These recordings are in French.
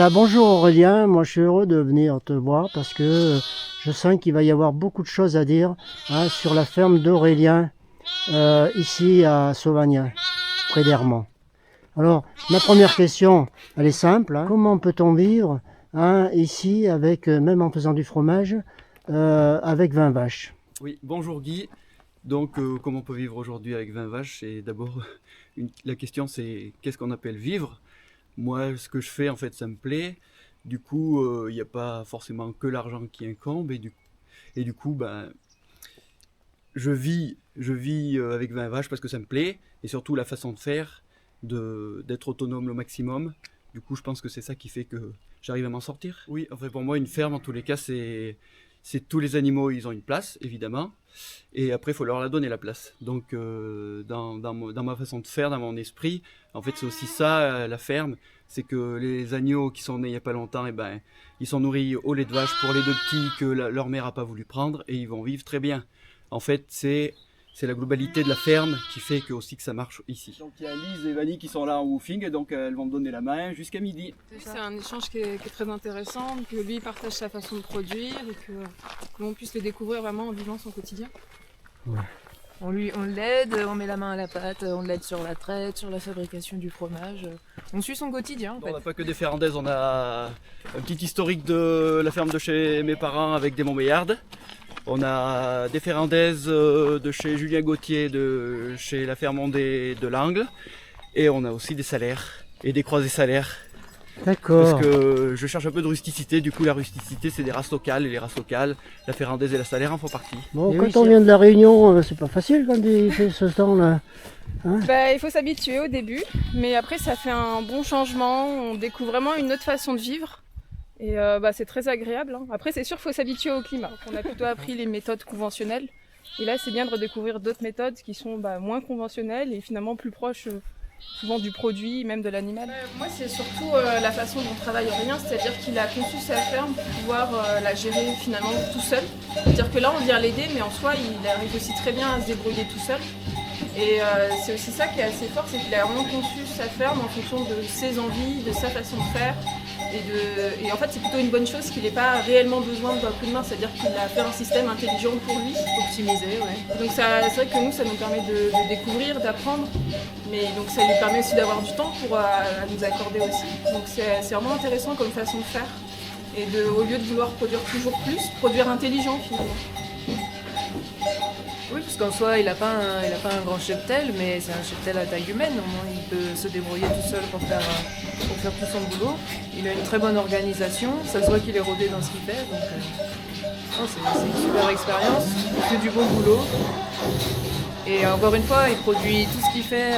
Voilà, bonjour Aurélien, moi je suis heureux de venir te voir parce que je sens qu'il va y avoir beaucoup de choses à dire sur la ferme d'Aurélien ici à Sauvagnin, près d'Hermont. Alors, ma première question, elle est simple, comment peut-on vivre ici, avec, même en faisant du fromage, avec 20 vaches? Oui, bonjour Guy. Donc, comment on peut vivre aujourd'hui avec 20 vaches? Et d'abord, la question c'est qu'est-ce qu'on appelle vivre? Moi, ce que je fais, en fait, ça me plaît. Du coup, il n'y a pas forcément que l'argent qui incombe. Et du coup, ben, je vis avec 20 vaches parce que ça me plaît. Et surtout, la façon de faire, d'être autonome le maximum. Du coup, je pense que c'est ça qui fait que j'arrive à m'en sortir. Oui, en fait, pour moi, une ferme, en tous les cas, c'est tous les animaux, ils ont une place, évidemment. Et après, il faut leur la donner la place. Donc, dans ma façon de faire, dans mon esprit, en fait, c'est aussi ça, la ferme. C'est que les agneaux qui sont nés il n'y a pas longtemps, eh ben, ils sont nourris au lait de vache pour les deux petits que leur mère n'a pas voulu prendre et ils vont vivre très bien. En fait, c'est la globalité de la ferme qui fait que, aussi que ça marche ici. Donc, il y a Lise et Vanny qui sont là en woofing, et donc elles vont me donner la main jusqu'à midi. C'est un échange qui est très intéressant, que lui partage sa façon de produire et que l'on puisse le découvrir vraiment en vivant son quotidien. Ouais. On l'aide, on met la main à la pâte, on l'aide sur la traite, sur la fabrication du fromage. On suit son quotidien en fait. On n'a pas que des ferrandaises, on a un petit historique de la ferme de chez mes parents avec des Montbéliardes. On a des ferrandaises de chez Julien Gauthier, de chez la ferme Ondée de l'Angle. Et on a aussi des salaires et des croisés salaires. D'accord. Parce que je cherche un peu de rusticité, du coup la rusticité c'est des races locales, et les races locales, la ferrandaise et la salaire en font partie. Bon, Et quand oui, on vient de la Réunion, c'est pas facile quand il fait ce temps-là. Il faut s'habituer au début, mais après ça fait un bon changement, on découvre vraiment une autre façon de vivre. Et c'est très agréable. Après c'est sûr qu'il faut s'habituer au climat. Donc, on a plutôt appris les méthodes conventionnelles. Et là c'est bien de redécouvrir d'autres méthodes qui sont moins conventionnelles et finalement plus proches souvent du produit, même de l'animal. Moi c'est surtout la façon dont travaille Aurélien, c'est-à-dire qu'il a conçu sa ferme pour pouvoir la gérer finalement tout seul. C'est-à-dire que là on vient l'aider, mais en soi il arrive aussi très bien à se débrouiller tout seul. Et c'est aussi ça qui est assez fort, c'est qu'il a vraiment conçu sa ferme en fonction de ses envies, de sa façon de faire. Et en fait, c'est plutôt une bonne chose qu'il n'ait pas réellement besoin d'un coup de main, c'est-à-dire qu'il a fait un système intelligent pour lui. Optimisé, ouais. Donc c'est vrai que nous, ça nous permet de découvrir, d'apprendre, mais donc ça lui permet aussi d'avoir du temps pour nous accorder aussi. Donc c'est vraiment intéressant comme façon de faire. Et au lieu de vouloir produire toujours plus, produire intelligent finalement. Oui, parce qu'en soi, il n'a pas un grand cheptel, mais c'est un cheptel à taille humaine. Au moins, il peut se débrouiller tout seul pour faire tout son boulot. Il a une très bonne organisation. Ça se voit qu'il est rodé dans ce qu'il fait. Donc, c'est une super expérience. Il fait du bon boulot. Et encore une fois, il produit tout ce qu'il fait.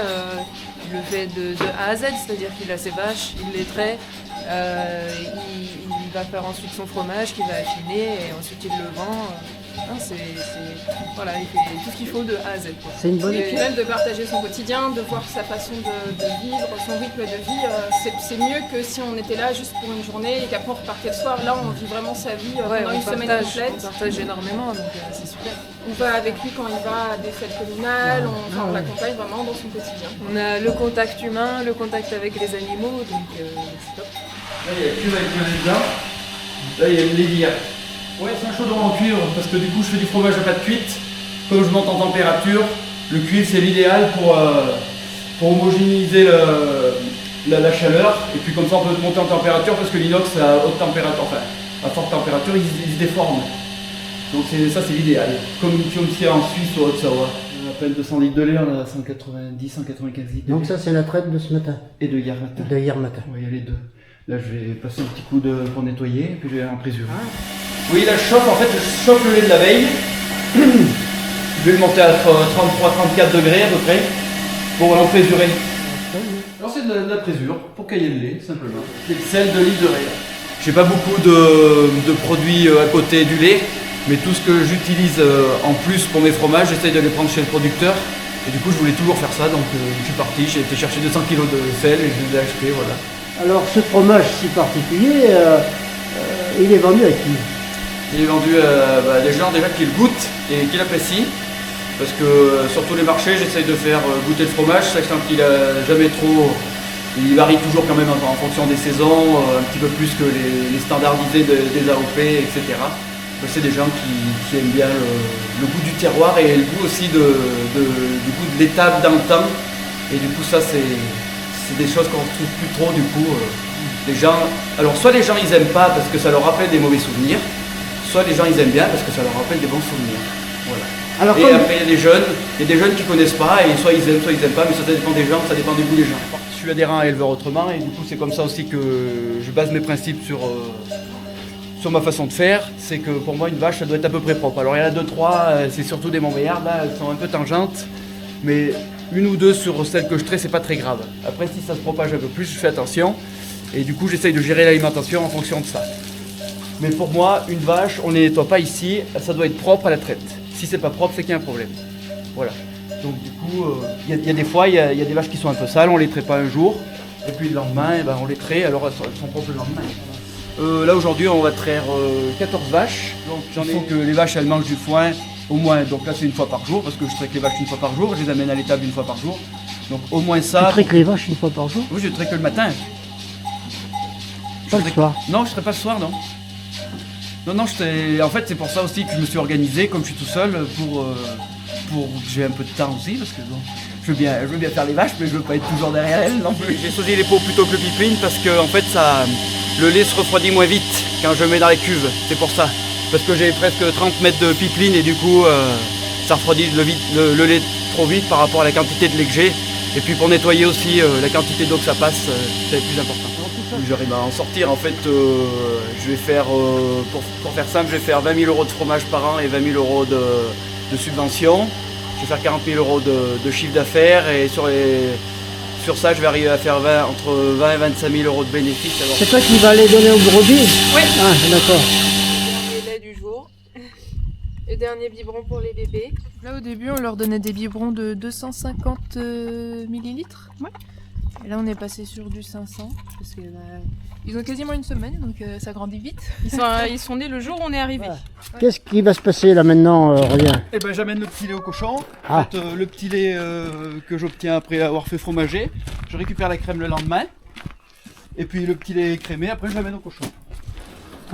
Il le fait de A à Z, c'est-à-dire qu'il a ses vaches, il les traite. Il va faire ensuite son fromage qu'il va affiner et ensuite il le vend. Voilà, il fait tout ce qu'il faut de A à Z. C'est une bonne Et puis même de partager son quotidien, de voir sa façon de vivre, son rythme de vie, c'est mieux que si on était là juste pour une journée et qu'après on repartait le soir. Là on vit vraiment sa vie pendant une semaine complète. On partage énormément, donc c'est super. On va avec lui quand il va à des fêtes communales, on l'accompagne vraiment dans son quotidien. On a le contact humain, le contact avec les animaux, donc c'est top. Là il y a la cuve avec le lait blanc, là il y a le lait d'hier. Ouais, c'est un chaudron en cuivre parce que du coup je fais du fromage à pâte cuite. Comme je monte en température, le cuivre c'est l'idéal pour homogénéiser la chaleur. Et puis comme ça on peut monter en température parce que l'inox à haute température, enfin à forte température, il se déforme. Donc ça c'est l'idéal. Comme c'est en Suisse ou Haute-Savoie. On a à peine 200 litres de lait, on a 190, 195 litres de lait. Donc ça c'est la traite de ce matin, Et de hier matin. de hier matin. Oui, il y a les deux. Là je vais passer un petit coup pour nettoyer et puis je vais en présurer. Oui, là je chauffe le lait de la veille. Je vais le monter à 33-34 degrés à peu près pour l'emprésurer. Alors c'est de la présure pour cailler le lait simplement. C'est le sel de l'île de Ré. J'ai pas beaucoup de produits à côté du lait, mais tout ce que j'utilise en plus pour mes fromages, j'essaye de les prendre chez le producteur. Et du coup je voulais toujours faire ça, donc je suis parti, j'ai été chercher 200 kg de sel et je les ai achetés, voilà. Alors ce fromage si particulier, il est vendu à qui? Il est vendu à des gens déjà qui le goûtent et qui l'apprécient. Parce que sur tous les marchés, j'essaye de faire goûter le fromage, sachant qu'il n'a jamais trop Il varie toujours quand même en fonction des saisons, un petit peu plus que les standardisés des AOP, etc. C'est des gens qui aiment bien le goût du terroir et le goût aussi du goût de l'étape dans le temps. Et du coup ça c'est des choses qu'on ne retrouve plus trop du coup. Les gens, alors soit les gens ils aiment pas parce que ça leur rappelle des mauvais souvenirs, soit les gens ils aiment bien parce que ça leur rappelle des bons souvenirs. Voilà. Alors, et après il y a des jeunes qui connaissent pas et soit ils aiment pas, mais ça dépend des gens, ça dépend du goût des gens. Je suis adhérent à Éleveur Autrement et du coup c'est comme ça aussi que je base mes principes sur ma façon de faire. C'est que pour moi une vache ça doit être à peu près propre. Alors il y en a 2-3, c'est surtout des Montbéliardes, là elles sont un peu tangentes, mais une ou deux sur celles que je traite c'est pas très grave. Après si ça se propage un peu plus je fais attention et du coup j'essaye de gérer l'alimentation en fonction de ça. Mais pour moi une vache on ne les nettoie pas ici, ça doit être propre à la traite. Si c'est pas propre, c'est qu'il y a un problème. Voilà. Donc du coup, il y a des fois, il y a des vaches qui sont un peu sales, on les traite pas un jour, et puis le lendemain, on les traite, alors elles sont propres le lendemain. Là aujourd'hui, on va traire 14 vaches. Donc il faut que les vaches elles mangent du foin au moins. Donc là c'est une fois par jour, parce que je traite les vaches une fois par jour, je les amène à l'étable une fois par jour. Donc au moins ça. tu traites les vaches une fois par jour? Oui, je traite que le matin. Pas le soir? Non, je ne traite pas le soir, non. Non, en fait c'est pour ça aussi que je me suis organisé, comme je suis tout seul, pour que j'ai un peu de temps aussi, parce que bon, je veux bien faire les vaches, mais je veux pas être toujours derrière elles non plus. J'ai choisi les pots plutôt que le pipeline parce que en fait le lait se refroidit moins vite quand je le mets dans les cuves, c'est pour ça. Parce que j'ai presque 30 mètres de pipeline et du coup ça refroidit le lait trop vite par rapport à la quantité de lait que j'ai. Et puis pour nettoyer aussi la quantité d'eau que ça passe, c'est plus important. J'arrive à en sortir en fait, je vais faire, pour faire simple, je vais faire 20 000 € de fromage par an et 20 000 € de subvention. Je vais faire 40 000 € de chiffre d'affaires et sur ça je vais arriver à faire entre 20 et 25 000 € de bénéfices. Alors... C'est toi qui vas les donner aux brebis? Oui. Ah d'accord. Le dernier lait du jour, le dernier biberon pour les bébés. Là au début on leur donnait des biberons de 250 millilitres. Ouais. Et là on est passé sur du 500 parce que ils ont quasiment une semaine donc ça grandit vite. Ils sont nés le jour où on est arrivé. Ouais. Qu'est-ce qui va se passer là maintenant, Aurélien? Eh ben j'amène le petit lait au cochon. Ah. En fait, le petit lait que j'obtiens après avoir fait fromager, je récupère la crème le lendemain. Et puis le petit lait écrémé, après je l'amène au cochon.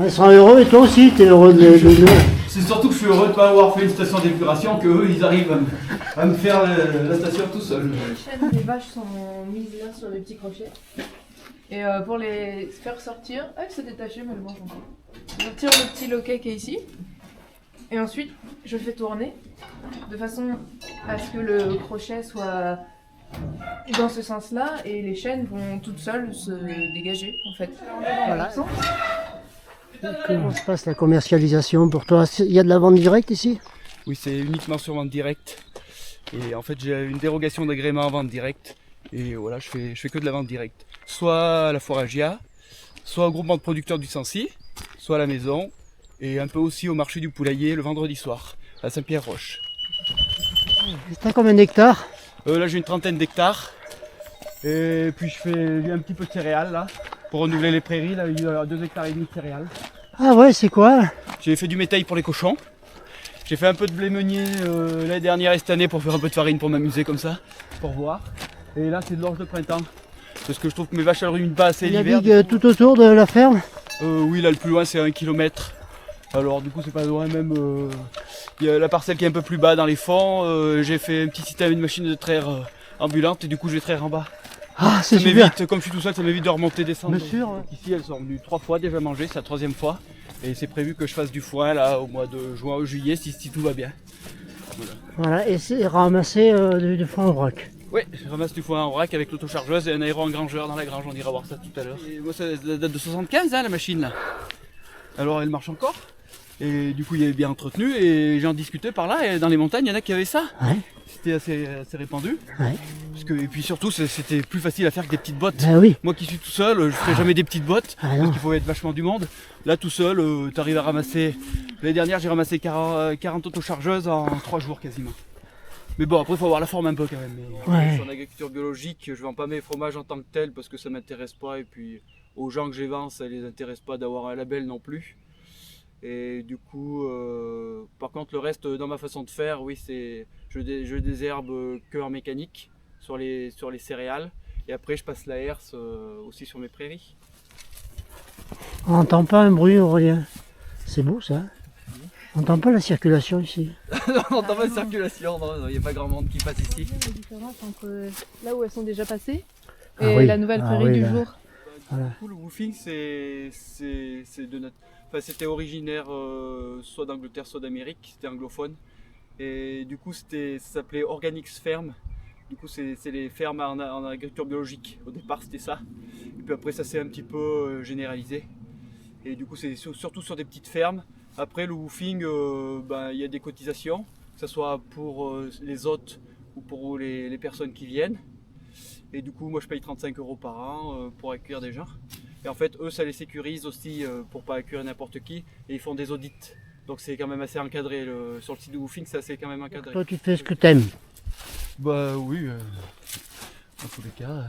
Ils seront heureux et toi aussi tu es heureux de nous. C'est surtout que je suis heureux de ne pas avoir fait une station d'épuration, qu'eux ils arrivent à me faire la station tout seul. Les chaînes des vaches sont mises là sur des petits crochets. Et pour les faire sortir, elles se détachaient mais elles mangent encore. Je tire le petit loquet qui est ici. Et ensuite je fais tourner de façon à ce que le crochet soit dans ce sens-là et les chaînes vont toutes seules se dégager en fait. Voilà. Comment se passe la commercialisation pour toi? Il y a de la vente directe ici? Oui, c'est uniquement sur vente directe. Et en fait, j'ai une dérogation d'agrément en vente directe. Et voilà, je fais que de la vente directe. Soit à la foragia, soit au groupement de producteurs du Sancy, soit à la maison. Et un peu aussi au marché du poulailler le vendredi soir, à Saint-Pierre-Roche. T'as combien d'hectares? Là, j'ai une 30aine d'hectares. Et puis, je fais un petit peu de céréales là. Pour renouveler les prairies, là, il y a 2,5 hectares de céréales. Ah ouais, c'est quoi? J'ai fait du métail pour les cochons. J'ai fait un peu de blé meunier l'année dernière et cette année pour faire un peu de farine pour m'amuser comme ça, pour voir. Et là c'est de l'orge de printemps. Parce que je trouve que mes vaches elles ruminent pas assez Il y a l'hiver. tout autour de la ferme? Oui, là le plus loin c'est 1 km. Alors du coup c'est pas loin même. Il y a la parcelle qui est un peu plus bas dans les fonds. J'ai fait un petit système, une machine de traire ambulante et du coup je vais traire en bas. Ah, c'est Ça super. m'évite, comme je suis tout seul, ça m'évite de remonter, descendre. Bien sûr. Ouais. Ici elles sont venues 3 fois déjà manger, c'est la 3e fois. Et c'est prévu que je fasse du foin là au mois de juin ou juillet si tout va bien. Voilà, et c'est ramasser du foin en vrac. Oui, je ramasse du foin en vrac avec l'autochargeuse et un aéro-engrangeur dans la grange, on ira voir ça tout à l'heure. Moi ça date de 75 hein, la machine là. Alors elle marche encore. Et du coup il est bien entretenu et j'en discutais par là et dans les montagnes il y en a qui avaient ça. Ouais. C'était assez répandu. Ouais. Et puis surtout c'était plus facile à faire que des petites bottes. Bah oui. Moi qui suis tout seul, je ferai jamais des petites bottes, Ah parce non. qu'il faut être vachement du monde. Là tout seul, tu arrives à ramasser. L'année dernière j'ai ramassé 40 autochargeuses en 3 jours quasiment. Mais bon après il faut avoir la forme un peu quand même. Mais, Ouais. je suis en agriculture biologique, je vends pas mes fromages en tant que tel parce que ça m'intéresse pas et puis aux gens que je les vends ça les intéresse pas d'avoir un label non plus. Et du coup, par contre le reste dans ma façon de faire, oui je désherbe que en mécanique sur les céréales. Et après je passe la herse aussi sur mes prairies. On n'entend pas un bruit, Aurélien. C'est beau ça. On n'entend pas la circulation ici. On n'entend pas de circulation, il n'y a pas grand monde qui passe ici. La différence entre là où elles sont déjà passées et Ah oui. la nouvelle prairie oui, du là. jour. Voilà. Du coup, le woofing, c'était originaire soit d'Angleterre, soit d'Amérique, c'était anglophone. Et du coup, ça s'appelait Organics Ferm. Du coup, c'est les fermes en agriculture biologique. Au départ, c'était ça. Et puis après, ça s'est un petit peu généralisé. Et du coup, c'est surtout sur des petites fermes. Après, le woofing, il y a des cotisations, que ce soit pour les hôtes ou pour les personnes qui viennent. Et du coup, moi, je paye 35 € par an pour accueillir des gens. Et en fait, eux, ça les sécurise aussi pour pas accueillir n'importe qui. Et ils font des audits. Donc c'est quand même assez encadré. Sur le site de woofing, c'est assez quand même encadré. Toi, tu fais ce que t'aimes. Bah oui, dans tous les cas.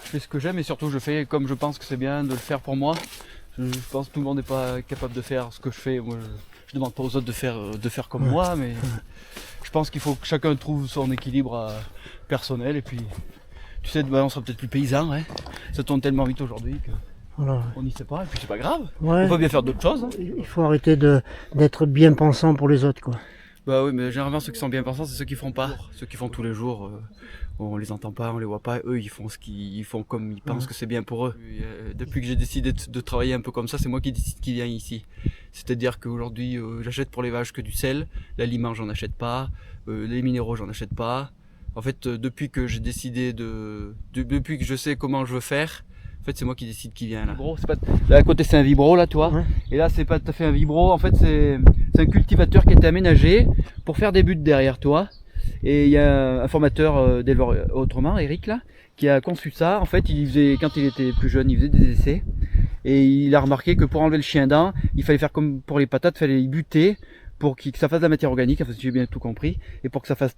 Je fais ce que j'aime et surtout je fais comme je pense que c'est bien de le faire pour moi. Je pense que tout le monde n'est pas capable de faire ce que je fais. Moi, je demande pas aux autres de faire comme moi, mais je pense qu'il faut que chacun trouve son équilibre personnel. Et puis, tu sais, on sera peut-être plus paysan. Hein. Ça tourne tellement vite aujourd'hui Voilà. qu'on n'y sait pas. Et puis c'est pas grave. Ouais. On peut bien faire d'autres choses. Hein. Il faut arrêter d'être bien pensant pour les autres, quoi. Bah oui, mais généralement ceux qui sont bien pensants, c'est ceux qui font pas. Ceux qui font tous les jours, on les entend pas, on les voit pas. Eux, ils font ils font comme ils pensent que c'est bien pour eux. Depuis que j'ai décidé de travailler un peu comme ça, c'est moi qui décide qui vient ici. C'est-à-dire qu'aujourd'hui, j'achète pour les vaches que du sel, l'aliment, j'en achète pas, les minéraux, j'en achète pas. En fait, depuis que j'ai décidé depuis que je sais comment je veux faire, en fait, c'est moi qui décide qui vient là. Là à côté, c'est un vibro, là, tu vois. Ouais. Et là, c'est pas tout à fait un vibro. En fait, c'est un cultivateur qui a été aménagé pour faire des buts derrière, toi. Et il y a un formateur d'éleveur autrement, Eric, là, qui a conçu ça. En fait, quand il était plus jeune, il faisait des essais. Et il a remarqué que pour enlever le chien dent, il fallait faire comme pour les patates, il fallait les buter pour que ça fasse de la matière organique, enfin, si j'ai bien tout compris, et pour que ça fasse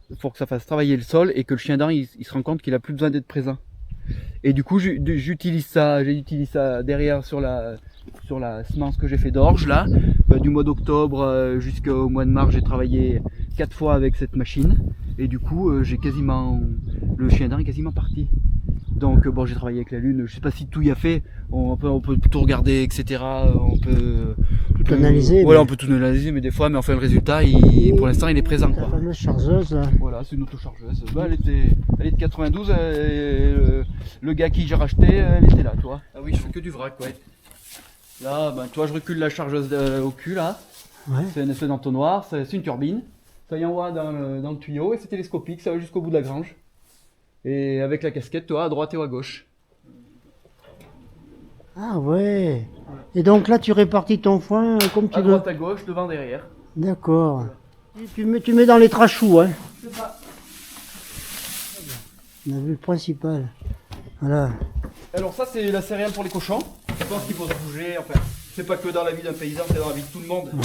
travailler le sol et que le chien dent, il se rend compte qu'il a plus besoin d'être présent. Et du coup, j'utilise ça derrière sur la semence que j'ai fait d'orge là. Du mois d'octobre jusqu'au mois de mars, j'ai travaillé 4 fois avec cette machine. Et du coup, le chien dent est quasiment parti. Donc bon, j'ai travaillé avec la lune. Je sais pas si tout y a fait. On peut tout regarder, etc. On peut tout analyser. Voilà, on peut tout analyser, mais des fois, le résultat, pour l'instant, il est présent. La fameuse chargeuse. Là. Voilà, c'est une autochargeuse. Elle est de 92. Le gars qui j'ai racheté, elle était là, toi. Ah oui, je fais que du vrac, ouais. Là, toi, je recule la chargeuse au cul, là. Ouais. C'est un espèce d'entonnoir, c'est une turbine. Ça y envoie dans le tuyau et c'est télescopique, ça va jusqu'au bout de la grange. Et avec la casquette, toi, à droite et à gauche. Ah ouais. Et donc là, tu répartis ton foin comme tu veux. À droite, à gauche, devant, derrière. D'accord. Voilà. Tu mets dans les trachous, hein. C'est ça. On a vu le principal. Voilà. Alors ça, c'est la céréale pour les cochons. Je pense qu'il faut se bouger, enfin, c'est pas que dans la vie d'un paysan, c'est dans la vie de tout le monde. Ouais.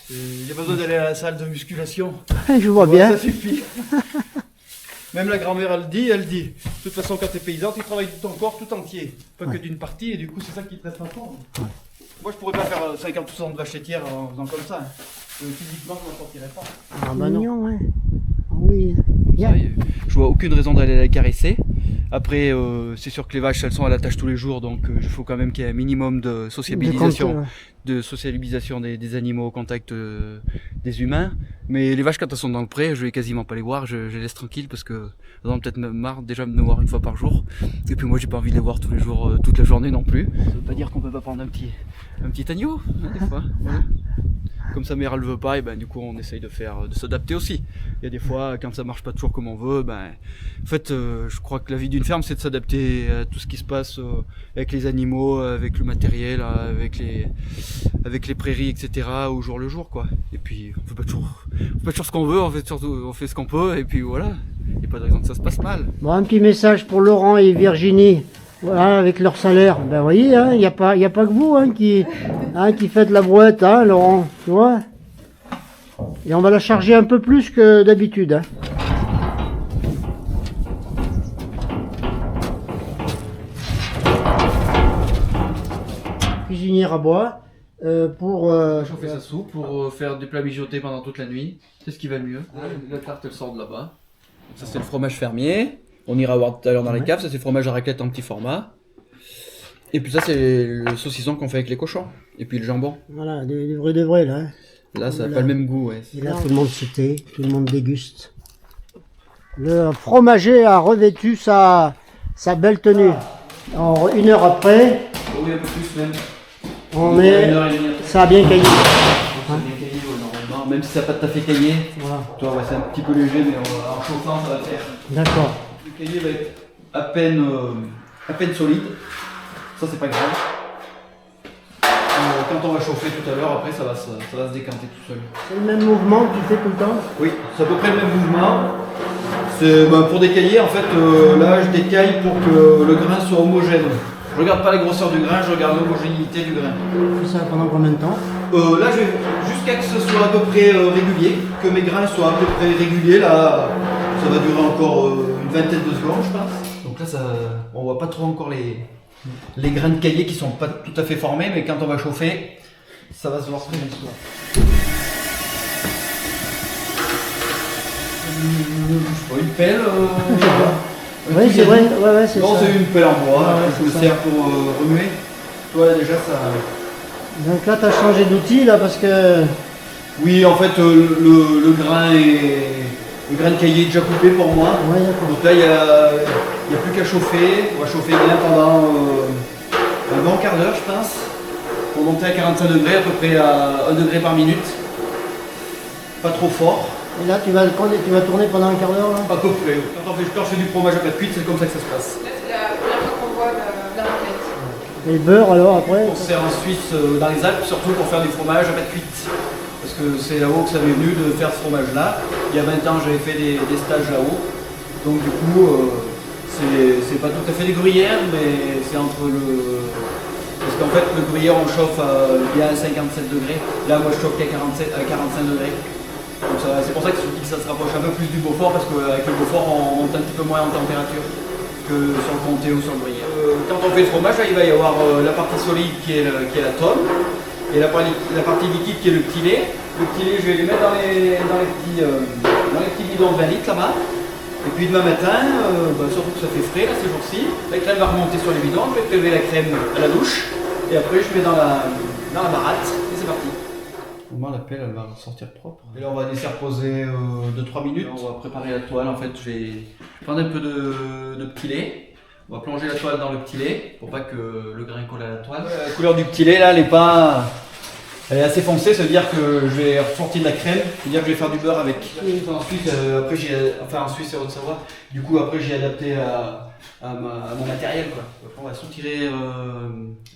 Il n'y a pas besoin d'aller à la salle de musculation. Je vois bien. Ça suffit. Même la grand-mère, elle dit, de toute façon, quand tu es paysan, tu travailles de ton corps tout entier, pas que d'une partie, et du coup, c'est ça qui te reste en forme. Ouais. Moi, je pourrais pas faire 50% de vache laitière en faisant comme ça. Hein. Physiquement, je m'en sortirais pas. Ah bah non, ouais. Oui. Bien. Je vois aucune raison d'aller la caresser. Après, c'est sûr que les vaches, elles sont à la tâche tous les jours, donc il faut quand même qu'il y ait un minimum de sociabilisation, des animaux au contact des humains. Mais les vaches, quand elles sont dans le pré, je vais quasiment pas les voir, je les laisse tranquilles parce que elles ont peut-être marre déjà de me voir une fois par jour. Et puis moi, j'ai pas envie de les voir tous les jours, toute la journée non plus. Ça veut pas dire qu'on peut pas prendre un petit agneau, hein, des fois. Voilà. Comme sa mère elle veut pas, et du coup on essaye de s'adapter aussi. Il y a des fois quand ça marche pas toujours comme on veut, en fait je crois que la vie d'une ferme c'est de s'adapter à tout ce qui se passe avec les animaux, avec le matériel, avec les prairies, etc. au jour le jour quoi. Et puis on fait pas toujours ce qu'on veut, on fait ce qu'on peut et puis voilà. Il n'y a pas de raison que ça se passe mal. Bon, un petit message pour Laurent et Virginie. Voilà, avec leur salaire. Ben, vous voyez, il n'y a pas que vous qui faites la brouette, hein, Laurent. Tu vois? Et on va la charger un peu plus que d'habitude. Hein. Cuisinière à bois pour chauffer sa soupe, pour faire des plats mijotés pendant toute la nuit. C'est ce qui va le mieux. La tarte elle sort de là-bas. Ça c'est le fromage fermier. On ira voir tout à l'heure dans les Ouais. caves, ça c'est le fromage à raclette en petit format. Et puis ça c'est le saucisson qu'on fait avec les cochons. Et puis le jambon. Voilà, du vrai de vrai là. Hein. Là ça n'a Voilà. pas le même goût. Ouais. Et là, tout le monde se tait, tout le monde déguste. Le fromager a revêtu sa belle tenue. Alors, 1 heure après, Oui, un peu plus même. on est, Une heure et demie après. ça a bien caillé. Ça a bien caillé, ouais, normalement. Même si ça n'a pas tout à fait caillé. Voilà, Tu vois, ouais, c'est un petit peu léger, mais en chauffant ça va faire. d'accord. Le cahier va être à peine solide. Ça c'est pas grave. Quand on va chauffer tout à l'heure, après ça va se décanter tout seul. C'est le même mouvement que tu fais tout le temps? Oui, c'est à peu près le même mouvement. Pour décailler, en fait, là je décaille pour que le grain soit homogène. Je regarde pas la grosseur du grain, je regarde l'homogénéité du grain. Tu fais ça pendant combien de temps? Là, je vais jusqu'à que ce soit à peu près régulier, que mes grains soient à peu près réguliers. Là, ça va durer encore une vingtaine de secondes, je pense. Donc là, on voit pas trop encore les grains de caillé qui sont pas tout à fait formés, mais quand on va chauffer, ça va se voir très bien. Une pelle. Oui, c'est vrai, ouais, c'est Non, ça. c'est une pelle en bois. Ouais, Je c'est me ça. sers pour remuer. Toi, déjà, ça. Donc là, tu as changé d'outil là parce que. Oui, en fait, le grain de caillé est déjà coupé pour moi. Ouais, d'accord. Donc là, il n'y a plus qu'à chauffer. On va chauffer bien pendant un bon quart d'heure, je pense. Pour monter à 45 degrés, à peu près à 1 degré par minute. Pas trop fort. Et là, tu vas tourner pendant un quart d'heure là? À peu près. Quand je fais du fromage à pâte cuite, c'est comme ça que ça se passe. Là, c'est la première fois qu'on voit la raclette. Et le beurre alors après? On sert en Suisse, dans les Alpes, surtout pour faire du fromage à pâte cuite. Parce que c'est là-haut que ça m'est venu de faire ce fromage-là. Il y a 20 ans, j'avais fait des stages là-haut. Donc du coup, c'est pas tout à fait des gruyères, mais c'est entre le... Parce qu'en fait, le gruyère, on le chauffe bien à 57 degrés. Là, moi, je chauffe qu'à 45 degrés. Donc c'est pour ça que ça se rapproche un peu plus du Beaufort, parce qu'avec le Beaufort, on monte un petit peu moins en température que sur le comté ou sur le gruyère. Quand on fait le fromage, là, il va y avoir la partie solide qui est la tome, et la partie liquide qui est le petit lait. Le petit lait, je vais les mettre dans les petits bidons de 20 litres là-bas. Et puis demain matin, surtout que ça fait frais là, ces jours-ci, la crème va remonter sur les bidons, je vais prélever la crème à la douche, et après je mets dans la baratte, et c'est parti. Au moins la pelle elle va sortir propre. Et là on va laisser reposer 2-3 minutes. Là, on va préparer la toile, en fait je vais prendre un peu de petit lait. On va plonger la toile dans le petit lait pour pas que le grain colle à la toile. La couleur du petit lait là, elle est assez foncée, ça veut dire que je vais ressortir de la crème, ça veut dire que je vais faire du beurre avec. Ensuite, en Suisse et en Haute-Savoie, du coup après j'ai adapté à mon matériel quoi. Après, on va soutirer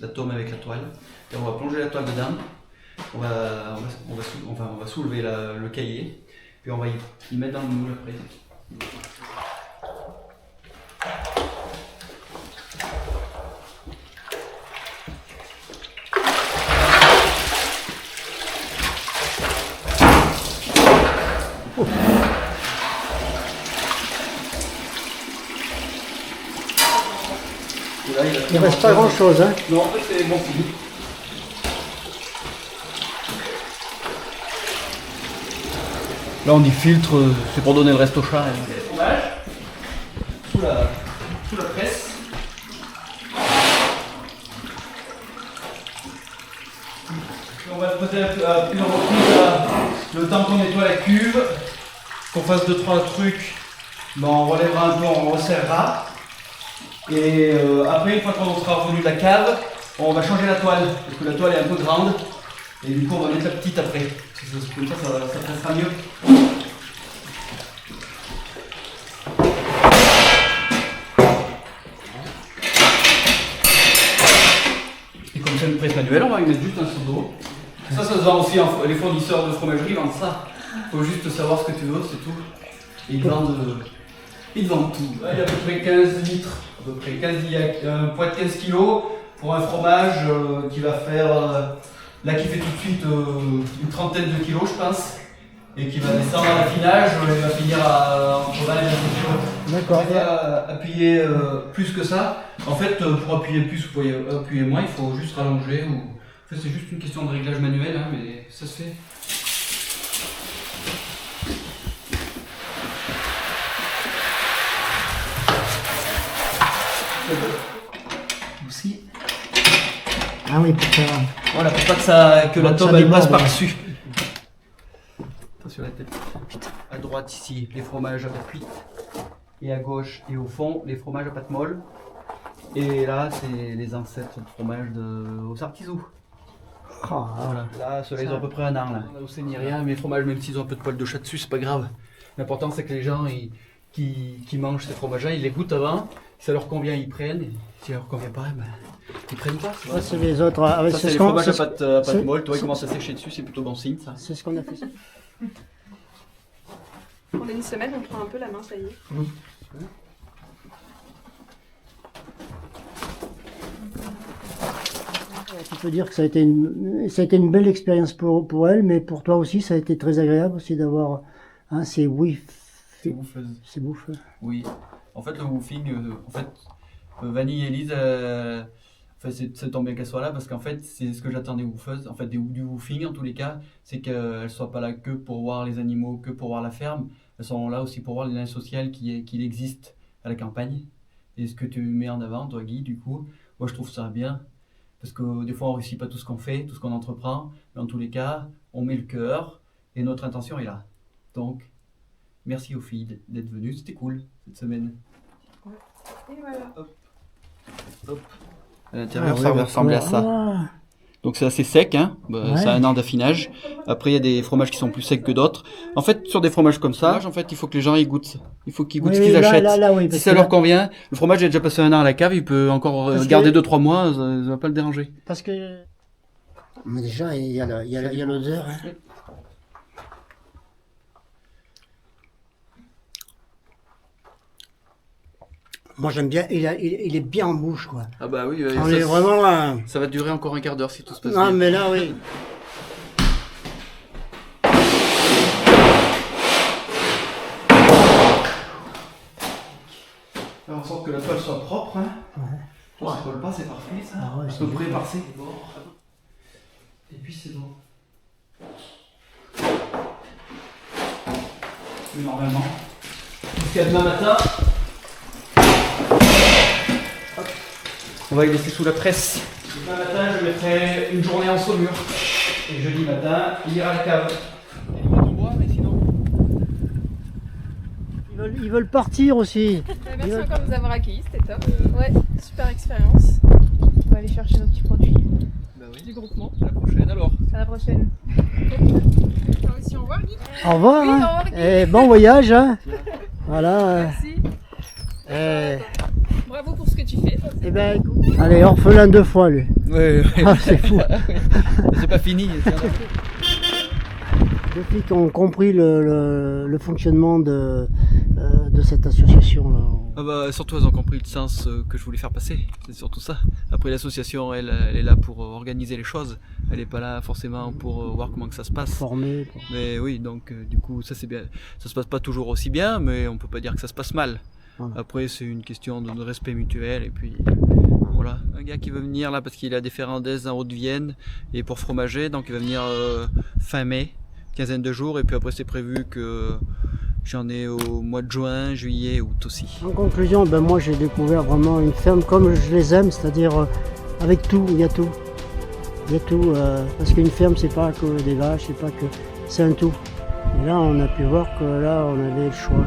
la tome avec la toile, et on va plonger la toile dedans. On va soulever le cahier, puis on va y mettre dans le moule après. Là, Il reste pas grand chose, hein? Non, en fait c'est bon fini. Là on dit filtre, c'est pour donner le reste au chat. Fromage sous la presse. On va poser à plusieurs reprises le temps qu'on nettoie la cuve, qu'on fasse 2-3 trucs, on relèvera un peu, on resserrera. Et après, une fois qu'on sera revenu de la cave, on va changer la toile, parce que la toile est un peu grande. Et du coup, on va mettre la petite après. Comme ça pressera mieux. Et comme c'est une presse manuelle, on va y mettre juste un seau d'eau. Ça se vend aussi, les fournisseurs de fromagerie vendent ça. Il faut juste savoir ce que tu veux, c'est tout. Et ils vendent tout. Là, il y a à peu près 15 litres. À peu près 15, il y a un poids de 15 kg pour un fromage qui va faire, là qui fait tout de suite une trentaine de kilos je pense, et qui va descendre à l'affinage, il va finir entre 20 et 25 kg. D'accord. On va appuyer plus que ça. En fait, pour appuyer plus, vous pouvez appuyer moins, il faut juste rallonger. En fait, c'est juste une question de réglage manuel, hein, mais ça se fait. Aussi. Ah oui, pour faire... Voilà, pour pas que la Ça tome elle passe déborde, par-dessus. Attention la tête. À droite ici, les fromages à pâte cuite. Et à gauche et au fond, les fromages à pâte molle. Et là, c'est les ancêtres de fromage aux artisous. Ah, Voilà. Là, ceux-là, ils ont à peu près un an. Là. Au ni rien, mais les fromages, même s'ils ont un peu de poil de chat dessus, c'est pas grave. L'important, c'est que les gens qui mangent ces fromages-là, ils les goûtent avant. Si ça leur convient, ils prennent. Et si ça leur convient pas, ben, ils prennent pas. ça, c'est les autres. Ah, ouais, Ça, c'est les ce qu'on- fromages à c'est- pâte c'est- molle. Tu vois, ils commencent à sécher dessus, c'est plutôt bon signe, ça. c'est ce qu'on a fait. On a une semaine, on prend un peu la main, ça y est. Tu peux dire que ça a été une belle expérience pour elle, mais pour toi aussi, ça a été très agréable aussi d'avoir ces C'est bouffeuse. ces bouffes. Oui. En fait, le woofing, Vanille et Elise, c'est tombé qu'elle soit là parce qu'en fait, c'est ce que j'attendais woofeuse. En fait, du woofing, en tous les cas, c'est qu'elles ne soient pas là que pour voir les animaux, que pour voir la ferme. Elles sont là aussi pour voir les liens sociaux qu'il existe à la campagne. Et ce que tu mets en avant, toi, Guy, du coup, moi, je trouve ça bien. Parce que des fois, on ne réussit pas tout ce qu'on fait, tout ce qu'on entreprend. Mais en tous les cas, on met le cœur et notre intention est là. Donc, merci aux filles d'être venues. C'était cool cette semaine. Et voilà. Hop. À l'intérieur, ça va ressembler à ça. Donc c'est assez sec, hein. Ouais. Ça a un an d'affinage. Après, il y a des fromages qui sont plus secs que d'autres. En fait, sur des fromages comme ça, en fait, il faut que les gens y goûtent. Il faut qu'ils goûtent ce qu'ils achètent. Oui, Si parce ça que leur convient, le fromage a déjà passé un an à la cave, il peut encore Parce que- garder 2-3 mois, ça va pas le déranger. parce que mais déjà il y a l'odeur. Hein. Moi j'aime bien, il est bien en bouche quoi. Ah bah oui, On est vraiment ça va durer encore un quart d'heure si tout se passe Non bien. mais là oui. Faire en sorte que la toile soit propre, hein. Ouais. Ça colle pas, c'est parfait ça. Ah ouais, à c'est peu près bien. parfait. Et puis c'est bon. Oui, normalement. Jusqu'à demain matin. Hop. On va les laisser sous la presse. Demain matin, je mettrai une journée en saumure. Et jeudi matin, il ira à la cave. Il y a pas de bois, mais sinon. Ils veulent partir aussi. Merci encore de nous avoir accueillis, c'était top. Ouais, super expérience. On va aller chercher nos petits produits Bah oui. du groupement. À la prochaine alors. À la prochaine. Toi aussi, au revoir, Guy. Au revoir. Oui, hein. au revoir, Guy. Et bon voyage. Hein. Voilà. Merci. Et, Bravo pour ce que tu fais. eh ben, écoute. Allez, orphelin 2 fois lui. Ouais, Ah, c'est fou. c'est pas fini. Depuis qu'on a compris le fonctionnement de cette association là. Ah bah, surtout, elles ont compris le sens que je voulais faire passer. C'est surtout ça. Après, l'association, elle est là pour organiser les choses. Elle n'est pas là forcément pour voir comment que ça se passe. Formé. Quoi. Mais oui, donc du coup, ça c'est bien. Ça se passe pas toujours aussi bien, mais on peut pas dire que ça se passe mal. Voilà. Après, c'est une question de respect mutuel et puis voilà. Un gars qui veut venir là parce qu'il a des Ferrandaises en Haute-Vienne et pour fromager, donc il va venir fin mai, quinzaine de jours, et puis après c'est prévu que j'en ai au mois de juin, juillet, août aussi. En conclusion, ben moi j'ai découvert vraiment une ferme comme je les aime, c'est-à-dire avec tout, il y a tout. Il y a tout, parce qu'une ferme c'est pas que des vaches, c'est un tout. Et là on a pu voir que là on avait le choix.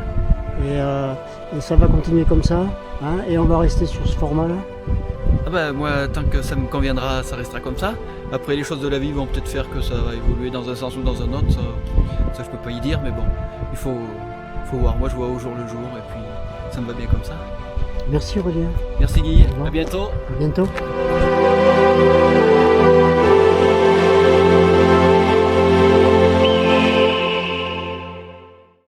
Et ça va continuer comme ça, hein, et on va rester sur ce format-là. Ah bah moi, tant que ça me conviendra, ça restera comme ça. Après, les choses de la vie vont peut-être faire que ça va évoluer dans un sens ou dans un autre, ça je peux pas y dire, mais bon, il faut voir. Moi je vois au jour le jour et puis ça me va bien comme ça. Merci Aurélien, Merci Guy, Au revoir. à bientôt. à bientôt.